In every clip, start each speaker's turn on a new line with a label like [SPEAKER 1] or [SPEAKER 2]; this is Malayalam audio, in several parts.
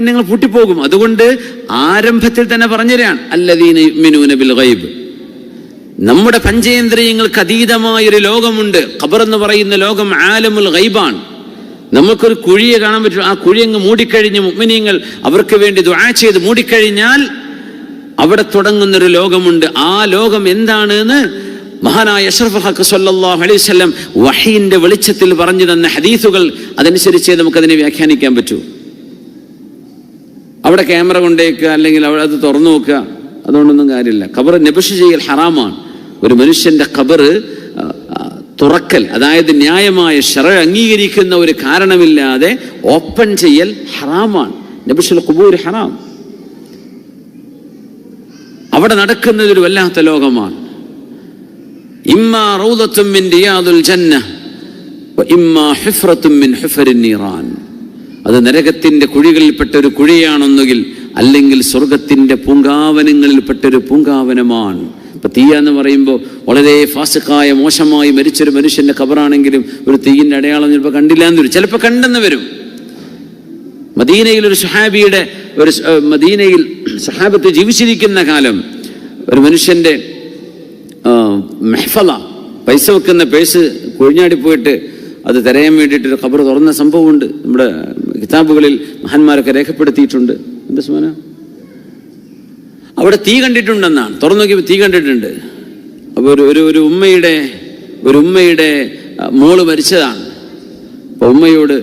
[SPEAKER 1] നിങ്ങൾ പൂട്ടിപ്പോകും. അതുകൊണ്ട് ആരംഭത്തിൽ തന്നെ പറഞ്ഞുതരാണ് അല്ലദീന യുഅ്മിനൂന ബിൽ ഗൈബ്. നമ്മുടെ പഞ്ചേന്ദ്രിയങ്ങൾക്ക് അതീതമായൊരു ലോകമുണ്ട്. ഖബർ എന്ന് പറയുന്ന ലോകം ആലമുൽ ഗൈബാണ്. നമുക്കൊരു കുഴിയെ കാണാൻ പറ്റും. ആ കുഴി അങ്ങ് മൂടിക്കഴിഞ്ഞ് മുഅ്മിനീങ്ങൾ അവർക്ക് വേണ്ടി ദുആ ചെയ്ത് മൂടിക്കഴിഞ്ഞാൽ അവിടെ തുടങ്ങുന്നൊരു ലോകമുണ്ട്. ആ ലോകം എന്താണ് എന്ന് മഹാനായ അഷ്റഫുൽ ഹഖ് സ്വല്ലല്ലാഹു അലൈഹി വസല്ലം വഹീന്റെ വെളിച്ചത്തിൽ പറഞ്ഞു തന്ന ഹദീസുകൾ അതനുസരിച്ച് നമുക്കതിനെ വ്യാഖ്യാനിക്കാൻ പറ്റൂ. അവിടെ ക്യാമറ കൊണ്ടേക്കുക, അല്ലെങ്കിൽ അവിടെ അത് തുറന്നു നോക്കുക, അതുകൊണ്ടൊന്നും കാര്യമില്ല. ഖബർ നബ്ഷ് ചെയ്യൽ ഹറാമാണ്. ഒരു മനുഷ്യന്റെ ഖബർ തുറക്കൽ, അതായത് ന്യായമായ ശറഅ് അംഗീകരിക്കുന്ന ഒരു കാരണമില്ലാതെ ഓപ്പൺ ചെയ്യൽ ഹറാമാണ്. നബ്ഷുൽ ഖുബൂർ ഹറാം. അവിടെ നടക്കുന്നത് ഒരു വല്ലാത്ത ലോകമാണ്. ഇമ്മാ റൗദത്തുൻ മിൻ റിയാദുൽ ജന്ന വ ഇമ്മാ ഹുഫ്റത്തുൻ മിൻ ഹുഫറിൻ നീറാൻ. അത് നരകത്തിന്റെ കുഴികളിൽപ്പെട്ട ഒരു കുഴിയാണെന്നുകിൽ അല്ലെങ്കിൽ സ്വർഗത്തിന്റെ പൂങ്കാവനങ്ങളിൽപ്പെട്ടൊരു പൂങ്കാവനമാണ്. ഇപ്പൊ തീയ എന്ന് പറയുമ്പോൾ വളരെ ഫാസിഖായ മോശമായി മരിച്ചൊരു മനുഷ്യന്റെ ഖബറാണെങ്കിലും ഒരു തീയിന്റെ അടയാളം ചിലപ്പോൾ കണ്ടില്ല എന്ന് വരും, ചിലപ്പോൾ കണ്ടെന്ന് വരും. മദീനയിൽ ഒരു സഹാബിയുടെ മദീനയിൽ സഹാബത്ത് ജീവിച്ചിരിക്കുന്ന കാലം ഒരു മനുഷ്യന്റെ മെഹ്ഫല, പൈസ വെക്കുന്ന പേഴ്സ് കൊഴിഞ്ഞാടിപ്പോയിട്ട് അത് തിരയാൻ വേണ്ടിയിട്ടൊരു ഖബർ തുറന്ന സംഭവമുണ്ട്. നമ്മുടെ കിതാബുകളിൽ മഹാന്മാരൊക്കെ രേഖപ്പെടുത്തിയിട്ടുണ്ട്. എന്താ സുമാന? അവിടെ തീ കണ്ടിട്ടുണ്ടെന്നാണ്. തുറന്നു നോക്കിയപ്പോൾ തീ കണ്ടിട്ടുണ്ട്. അപ്പോൾ ഒരു ഉമ്മയുടെ മോള് മരിച്ചതാണ്. അപ്പോൾ ഉമ്മയോട്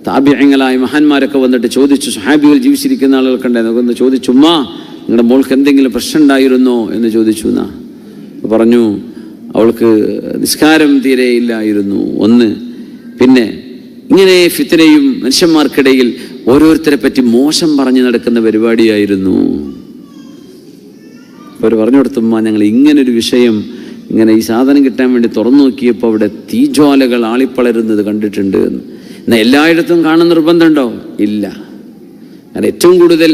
[SPEAKER 1] താബിഈങ്ങളായ മഹാന്മാരൊക്കെ വന്നിട്ട് ചോദിച്ചു, സ്വഹാബികൾ ജീവിച്ചിരിക്കുന്ന ആളുകൾക്ക് ഉണ്ടായിരുന്നു, ഒന്ന് ചോദിച്ചു, ഉമ്മ നിങ്ങളുടെ മോൾക്ക് എന്തെങ്കിലും പ്രശ്നം ഉണ്ടായിരുന്നോ എന്ന് ചോദിച്ചു. എന്നാ പറഞ്ഞു, അവൾക്ക് നിസ്കാരം തീരെ ഇല്ലായിരുന്നു ഒന്ന്. പിന്നെ ഇങ്ങനെ ഫിത്നയും മനുഷ്യന്മാർക്കിടയിൽ ഓരോരുത്തരെ പറ്റി മോശം പറഞ്ഞു നടക്കുന്ന പരിപാടിയായിരുന്നു. അവർ പറഞ്ഞു കൊടുത്തുമ്മ, ഞങ്ങൾ ഇങ്ങനൊരു വിഷയം ഇങ്ങനെ ഈ സാധനം കിട്ടാൻ വേണ്ടി തുറന്നു നോക്കിയപ്പോൾ അവിടെ തീജ്വാലകൾ ആളിപ്പളരുന്നത് കണ്ടിട്ടുണ്ട് എന്ന്. എന്നാൽ എല്ലായിടത്തും കാണാൻ നിർബന്ധമുണ്ടോ? ഇല്ല. കാരണം ഏറ്റവും കൂടുതൽ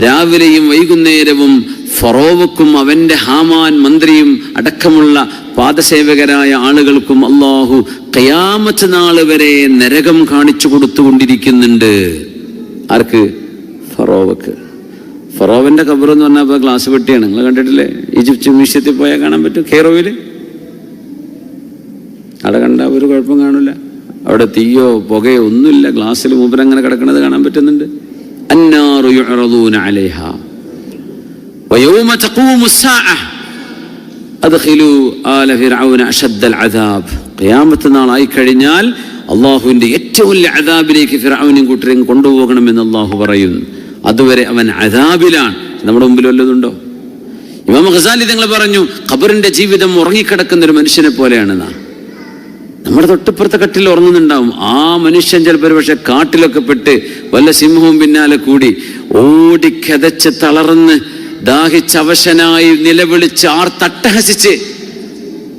[SPEAKER 1] രാവിലെയും വൈകുന്നേരവും ഫറോവക്കും അവന്റെ ഹാമാൻ മന്ത്രിയും അടക്കമുള്ള പാദസേവകരായ ആളുകൾക്കും അല്ലാഹു ഖിയാമത്ത് നാൾ വരെ നരകം കാണിച്ചു കൊടുത്തുകൊണ്ടിരിക്കുന്നുണ്ട്. ആർക്ക്? ഫറോവക്ക്. ഫറോവന്റെ ഖബർ എന്ന് പറഞ്ഞാൽ ഇപ്പൊ ഗ്ലാസ് പെട്ടിയാണ്. നിങ്ങൾ കണ്ടിട്ടില്ലേ? ഈജിപ്റ്റ് മ്യൂസിയത്തിൽ പോയാൽ കാണാൻ പറ്റും. കെയ്റോയില് അവിടെ കണ്ട ഒരു കുഴപ്പം കാണില്ല. അവിടെ തീയോ പുകയോ ഒന്നുമില്ല. ഗ്ലാസ്സിൽ മൂപ്പരങ്ങനെ കിടക്കുന്നത് കാണാൻ പറ്റുന്നുണ്ട്. അന്നാറു യുഅറദൂന അലൈഹാ വയൗമ തഖൂമു സ്സാഅ അദ്ഖിലൂ ആല ഫിർഔന അശദ്ദൽ അദാബ്. ഖിയാമത്ത് നാളായി കഴിഞ്ഞാൽ അല്ലാഹുവിന്റെ ഏറ്റവും വലിയ അദാബിലേക്ക് ഫിർഔനും കൂട്ടരെയും കൊണ്ടുപോകണമെന്ന് അല്ലാഹു പറയുന്നു. അതുവരെ അവൻ അദാബിലാണ്. നമ്മുടെ മുമ്പിൽ വല്ലതുണ്ടോ? ഇമാം ഗസാലി തങ്ങൾ പറഞ്ഞു, ഖബറിന്റെ ജീവിതം ഉറങ്ങിക്കിടക്കുന്ന ഒരു മനുഷ്യനെ പോലെയാണെന്നാ. നമ്മുടെ തൊട്ടിപ്പുറത്തെ കട്ടിൽ ഉറങ്ങുന്നുണ്ടാവും. ആ മനുഷ്യൻ ചിലപ്പോൾ പക്ഷെ കാട്ടിലൊക്കെ പെട്ട് വല്ല സിംഹവും പിന്നാലെ കൂടി ഓടിക്കതച്ച് തളർന്ന് ദാഹിച്ചവശനായി നിലവിളിച്ച് ആർത്തട്ടഹസിച്ച്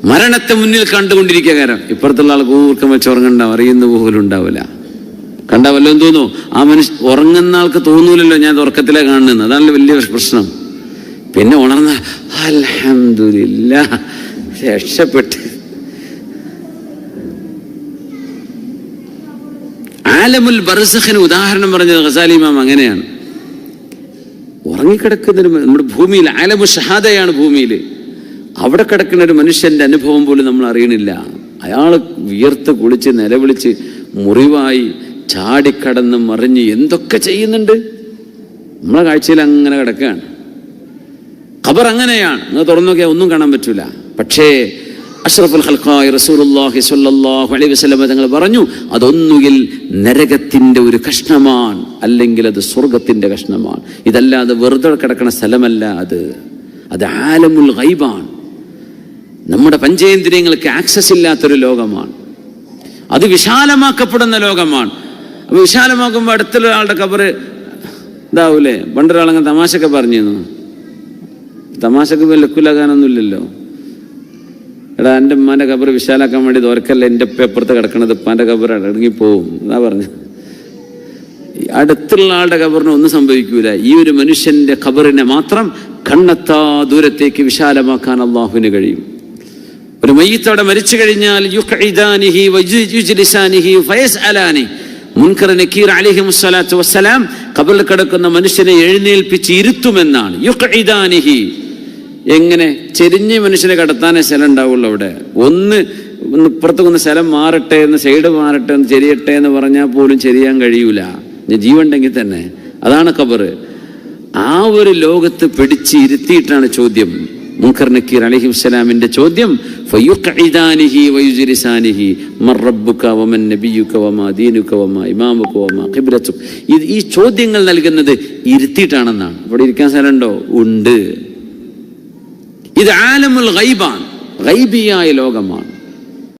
[SPEAKER 1] മരണത്തെ മുന്നിൽ കണ്ടുകൊണ്ടിരിക്കുക. കാരണം ഇപ്പുറത്തുള്ള ആൾ കൂർക്കം വെച്ച് ഉറങ്ങണ്ടാവും, അറിയുന്ന പോലും ഉണ്ടാവില്ല. കണ്ടാ വല്ലതും തോന്നുന്നു? ആ മനുഷ്യൻ ഉറങ്ങുന്ന ആൾക്ക് തോന്നൂലല്ലോ ഞാൻ ഉറക്കത്തിലെ കാണുന്നത്. അതാണല്ലോ വലിയ പ്രശ്നം. പിന്നെ ഉണർന്ന അൽഹംദുലില്ലാഹ് രക്ഷപ്പെട്ട്. ആലമുൽ ബർസഖിന് ഉദാഹരണം പറഞ്ഞത് ഗസാലി ഇമാം അങ്ങനെയാണ്. ഉറങ്ങിക്കിടക്കുന്നൊരു നമ്മുടെ ഭൂമിയിൽ ആലമു ഷഹാദയാണ് ഭൂമിയിൽ. അവിടെ കിടക്കുന്ന ഒരു മനുഷ്യന്റെ അനുഭവം പോലും നമ്മൾ അറിയണില്ല. അയാൾ വിയർത്ത് കുളിച്ച് നിലവിളിച്ച് മുറിവായി ചാടിക്കടന്ന് മറിഞ്ഞ് എന്തൊക്കെ ചെയ്യുന്നുണ്ട്. നമ്മളെ കാഴ്ചയിൽ അങ്ങനെ കിടക്കുകയാണ്. ഖബർ അങ്ങനെയാണ്. നിങ്ങൾ തുറന്നു നോക്കിയാൽ ഒന്നും കാണാൻ പറ്റൂല. പക്ഷേ അഷ്റഫുൽ ഖൽഖായ റസൂലുള്ളാഹി സ്വല്ലല്ലാഹു അലൈഹി വസല്ലം തങ്ങൾ പറഞ്ഞു, അതൊന്നുകിൽ നരകത്തിന്റെ ഒരു കഷ്ണമാണ്, അല്ലെങ്കിൽ അത് സ്വർഗത്തിന്റെ കഷ്ണമാണ്. ഇതല്ലാതെ വെറുതെ കിടക്കുന്ന സ്ഥലമല്ല അത് ആലമുൽ ഗൈബാണ്. നമ്മുടെ പഞ്ചേന്ദ്രിയങ്ങൾക്ക് ആക്സസ് ഇല്ലാത്തൊരു ലോകമാണ്. അത് വിശാലമാക്കപ്പെടുന്ന ലോകമാണ്. അപ്പൊ വിശാലമാക്കുമ്പോൾ അടുത്തുള്ള ആളുടെ ഖബർ ഇതാവൂലേ? പണ്ടൊരാളങ്ങ് തമാശയൊക്കെ പറഞ്ഞിരുന്നു. തമാശക്ക് ലക്കുലാകാനൊന്നുമില്ലല്ലോ. എടാ, എൻ്റെ ഉമ്മാൻ്റെ ഖബർ വിശാലാക്കാൻ വേണ്ടി ദോരക്കല്ല എൻ്റെ അപ്പുറത്ത് കിടക്കണത്, ഉപ്പാൻ്റെ ഖബർ ഇറങ്ങിപ്പോവും എന്നാ പറഞ്ഞു. അടുത്തുള്ള ആളുടെ ഖബറിന് ഒന്നും സംഭവിക്കൂല. ഈ ഒരു മനുഷ്യന്റെ ഖബറിനെ മാത്രം കണ്ണെത്താ ദൂരത്തേക്ക് വിശാലമാക്കാൻ അള്ളാഹുവിന് കഴിയും. ഒരു മയ്യിത്ത് അവിടെ മരിച്ചു കഴിഞ്ഞാൽ യുഖ്ഇദാനിഹി വയുജ്ലിസാനിഹി ഫയസ്അലാനി, മുൻകർ നക്കീർ അലൈഹിമുസ്സലാത്തു വസ്സലാം ഖബറിൽ കിടക്കുന്ന മനുഷ്യനെ എഴുന്നേൽപ്പിച്ച് ഇരുത്തുമെന്നാണ്. യുഖ്ഇദാനിഹി, എങ്ങനെ? ചെരിഞ്ഞ് മനുഷ്യനെ കടത്താനേ സ്ഥലം ഉണ്ടാവുള്ളൂ അവിടെ. ഒന്ന് ഇപ്പുറത്തേക്കൊന്ന് സ്ഥലം മാറട്ടെ എന്ന്, സൈഡ് മാറട്ടെ എന്ന്, ചെരിയട്ടെ എന്ന് പറഞ്ഞാൽ പോലും ചെരിയാൻ കഴിയൂല, ജീവണ്ടെങ്കിൽ തന്നെ. അതാണ് ഖബറ്. ആ ഒരു ലോകത്ത് പിടിച്ച് ഇരുത്തിയിട്ടാണ് ചോദ്യം. മുൻകർ നക്കീർ അലൈഹിസ്സലാമിന്റെ ചോദ്യം ഫയുഖ്ഇദാനിഹി വയുജ്ലിസാനിഹി മർ റബ്ബുക വമൻ നബിയുക വമാ ദീനുക വമാ ഇമാമുക വമാ ഖിബ്ലതുക. ഈ ചോദ്യങ്ങൾ നൽകുന്നത് ഇരുത്തിയിട്ടാണെന്നാണ്. അവിടെ ഇരിക്കാൻ സ്ഥലമുണ്ടോ? ഉണ്ട്. ഇത് ആലമുൽ ഗൈബാണ്, ഗൈബിയായ ലോകമാണ്.